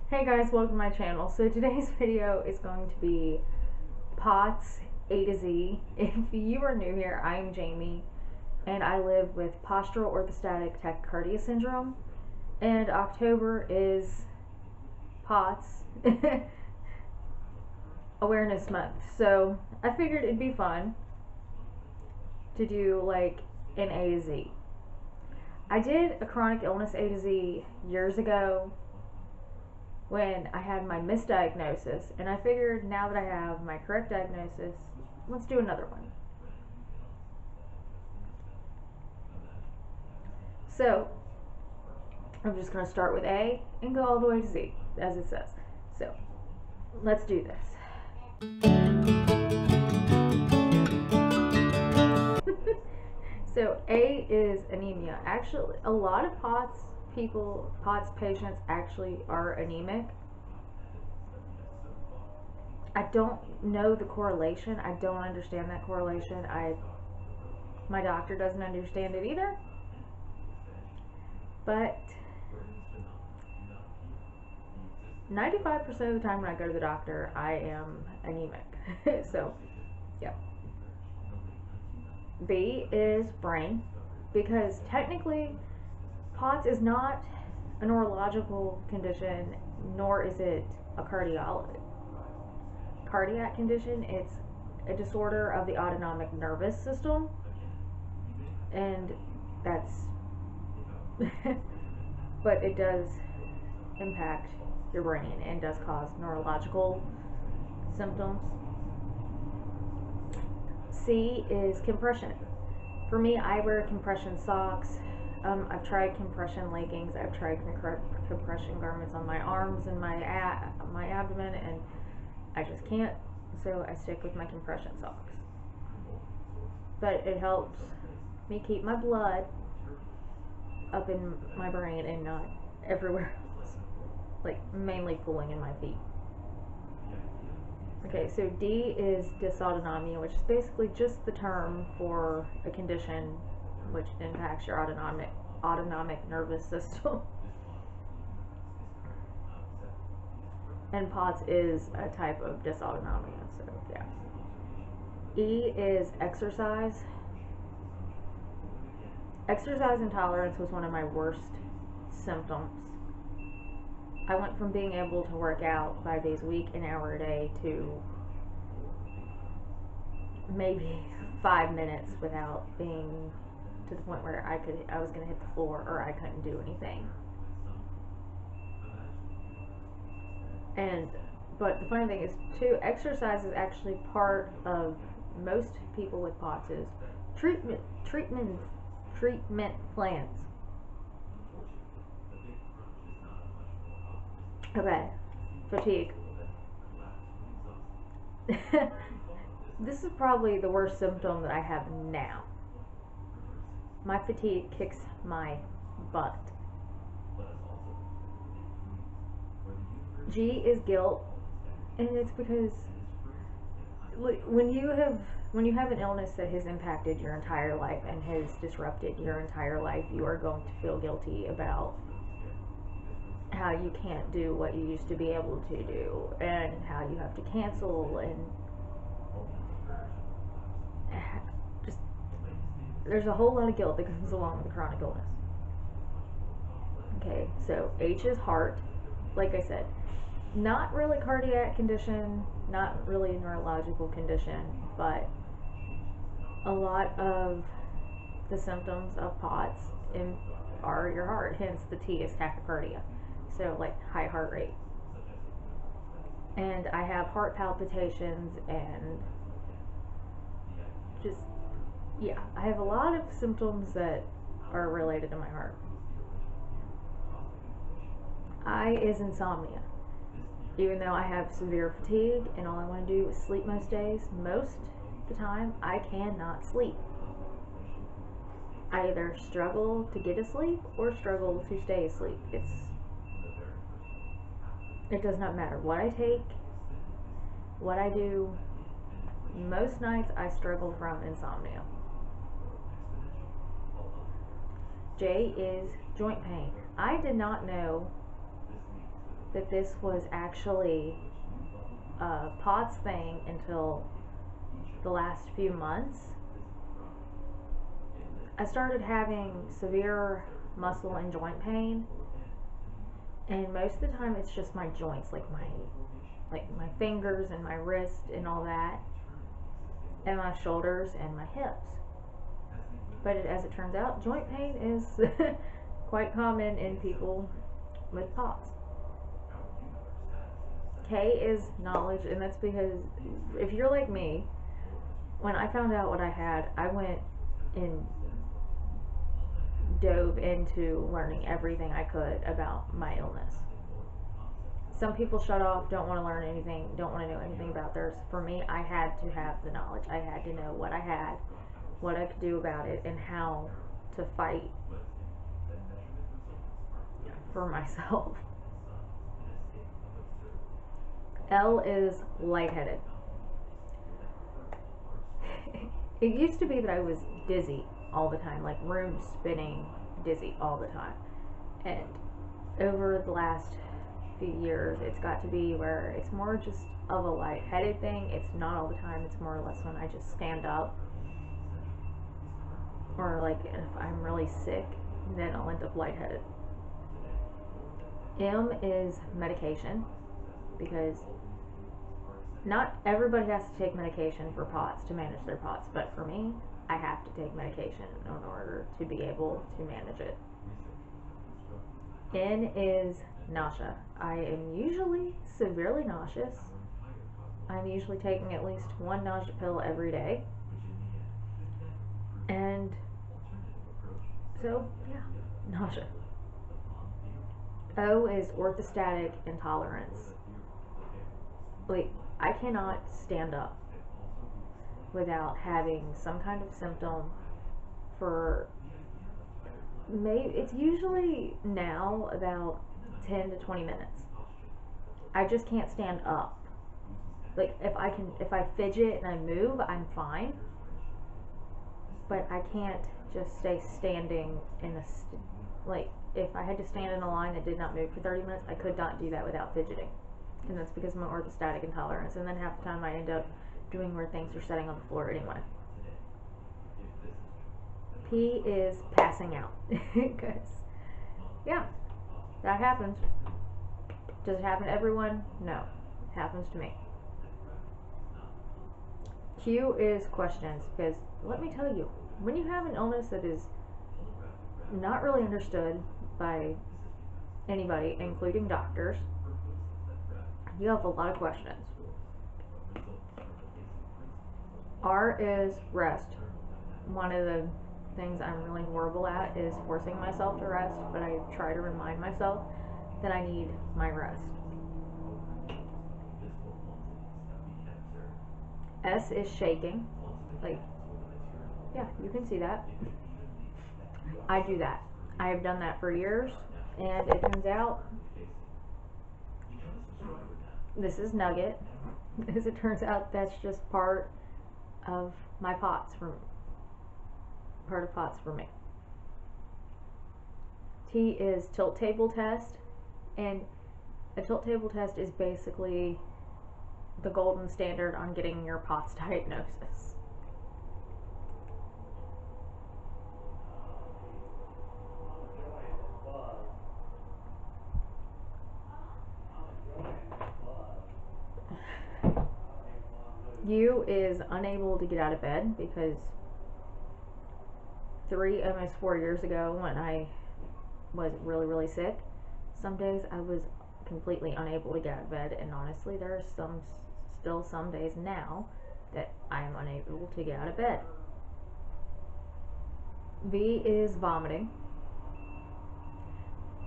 Hey guys, welcome to my channel. So today's video is going to be POTS A to Z. If you are new here, I'm Jamie and I live with Postural Orthostatic Tachycardia syndrome, and October is POTS Awareness Month. So I figured it'd be fun to do like an A to Z. I did a chronic illness A to Z years ago when I had my misdiagnosis, and I figured now that I have my correct diagnosis, let's do another one. So I'm just going to start with A and go all the way to Z, as it says. So let's do this. So A is anemia. Actually, a lot of POTS patients actually are anemic. I don't know the correlation. I don't understand that correlation. My doctor doesn't understand it either. But 95% of the time when I go to the doctor, I am anemic. So, yeah. B is brain, because technically POTS is not a neurological condition, nor is it a cardiac condition. It's a disorder of the autonomic nervous system, and that's but it does impact your brain and does cause neurological symptoms. C is compression. For me, I wear compression socks. I've tried compression leggings. I've tried compression garments on my arms and my abdomen, and I just can't. So I stick with my compression socks. But it helps me keep my blood up in my brain and not everywhere else, like mainly pooling in my feet. Okay, so D is dysautonomia, which is basically just the term for a condition which impacts your autonomic nervous system. And POTS is a type of dysautonomia, so yeah. E is exercise. Exercise intolerance was one of my worst symptoms. I went from being able to work out 5 days a week, an hour a day, to maybe 5 minutes without being to the point where I was going to hit the floor, or I couldn't do anything. But the funny thing is, too, exercise is actually part of most people with POTS' treatment plans. Okay, fatigue. This is probably the worst symptom that I have now. My fatigue kicks my butt. G is guilt, and it's because when you have an illness that has impacted your entire life and has disrupted your entire life, you are going to feel guilty about how you can't do what you used to be able to do, and how you have to cancel, and just there's a whole lot of guilt that comes along with chronic illness. Okay, so H is heart. Like I said, not really cardiac condition, not really a neurological condition, but a lot of the symptoms of POTS are your heart, hence the T is tachycardia. So like high heart rate. And I have heart palpitations and just, yeah, I have a lot of symptoms that are related to my heart. I is insomnia. Even though I have severe fatigue and all I want to do is sleep most days, most of the time I cannot sleep. I either struggle to get asleep or struggle to stay asleep. It does not matter what I take, what I do. Most nights I struggle from insomnia. J is joint pain. I did not know that this was actually a POTS thing until the last few months. I started having severe muscle and joint pain, and most of the time it's just my joints, like my fingers and my wrist and all that, and my shoulders and my hips. But as it turns out, joint pain is quite common in people with POTS. K is knowledge, and that's because if you're like me, when I found out what I had, I went and dove into learning everything I could about my illness. Some people shut off, don't want to learn anything, don't want to know anything about theirs. For me, I had to have the knowledge. I had to know what I had, what I could do about it, and how to fight for myself. L is lightheaded. It used to be that I was dizzy all the time, like room spinning dizzy all the time. And over the last few years, it's got to be where it's more just of a lightheaded thing. It's not all the time, it's more or less when I just stand up. Or like if I'm really sick, then I'll end up lightheaded. M is medication, because not everybody has to take medication for POTS to manage their POTS, but for me, I have to take medication in order to be able to manage it. N is nausea. I am usually severely nauseous. I'm usually taking at least one nausea pill every day. And so, yeah, nausea. O is orthostatic intolerance. Like, I cannot stand up without having some kind of symptom for maybe, it's usually now about 10 to 20 minutes. I just can't stand up. Like, if I fidget and I move, I'm fine. But I can't just stay standing in like, if I had to stand in a line that did not move for 30 minutes, I could not do that without fidgeting. And that's because of my orthostatic intolerance. And then half the time I end up doing weird things or sitting on the floor anyway. P is passing out. Because, yeah, that happens. Does it happen to everyone? No. It happens to me. Q is questions. Because, let me tell you, when you have an illness that is not really understood by anybody, including doctors, you have a lot of questions. R is rest. One of the things I'm really horrible at is forcing myself to rest, but I try to remind myself that I need my rest. S is shaking. Like, yeah, you can see that. I do that. I have done that for years, and it turns out this is nugget. As it turns out, that's just part of my POTS for me. T is tilt table test, and a tilt table test is basically the golden standard on getting your POTS diagnosis. U is unable to get out of bed, because almost 4 years ago, when I was really sick, some days I was completely unable to get out of bed, and honestly there are still some days now that I am unable to get out of bed. V is vomiting.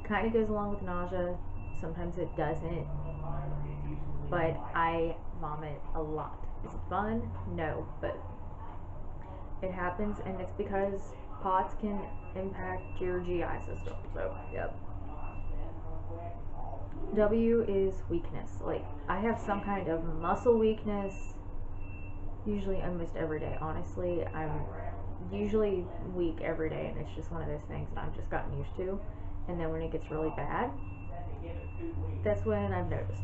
Kind of goes along with nausea, sometimes it doesn't, but I vomit a lot. Is it fun? No, but it happens, and it's because POTS can impact your GI system. So, yep. W is weakness. Like, I have some kind of muscle weakness, usually almost every day. Honestly, I'm usually weak every day, and it's just one of those things that I've just gotten used to. And then when it gets really bad, That's when I've noticed.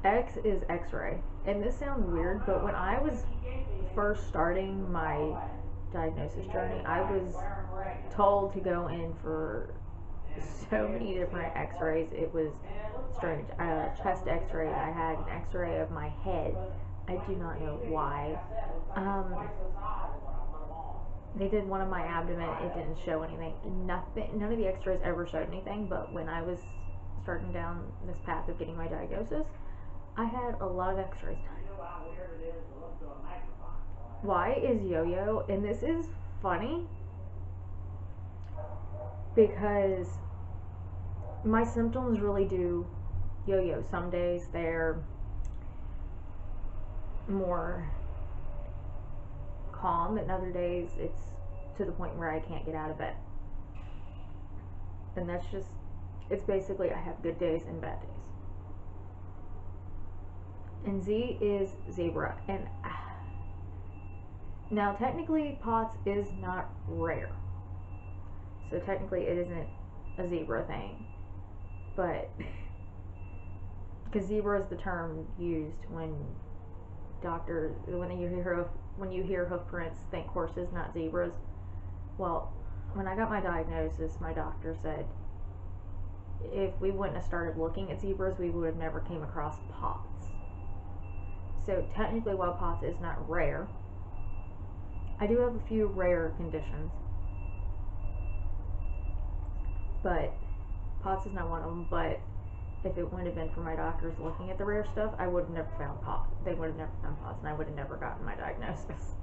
X is X-ray, and this sounds weird, but when I was first starting my diagnosis journey, I was told to go in for so many different X-rays. It was strange. Chest X-ray. I had an X-ray of my head. I do not know why. They did one of my abdomen. It didn't show anything. Nothing. None of the X-rays ever showed anything. But when I was starting down this path of getting my diagnosis, I had a lot of X-rays done. Why is yo-yo? And this is funny because my symptoms really do yo-yo. Some days they're more calm, and other days it's to the point where I can't get out of bed. And that's just, it's basically I have good days and bad days. And Z is zebra. And now technically POTS is not rare, so technically it isn't a zebra thing, but because zebra is the term used when doctors, when you hear hoof prints, think horses, not zebras. Well, when I got my diagnosis, my doctor said if we wouldn't have started looking at zebras, we would have never came across POTS. So technically, while POTS is not rare, I do have a few rare conditions, but POTS is not one of them. But if it wouldn't have been for my doctors looking at the rare stuff, I would have never found POTS. They would have never found POTS, and I would have never gotten my diagnosis.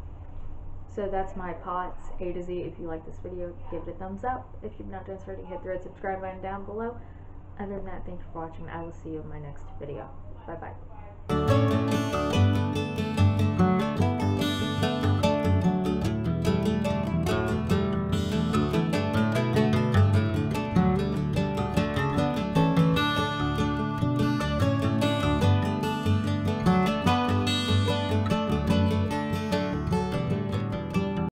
So that's my POTS A to Z. If you like this video, give it a thumbs up. If you've not done so already, hit the red subscribe button down below. Other than that, thanks for watching. I will see you in my next video. Bye bye.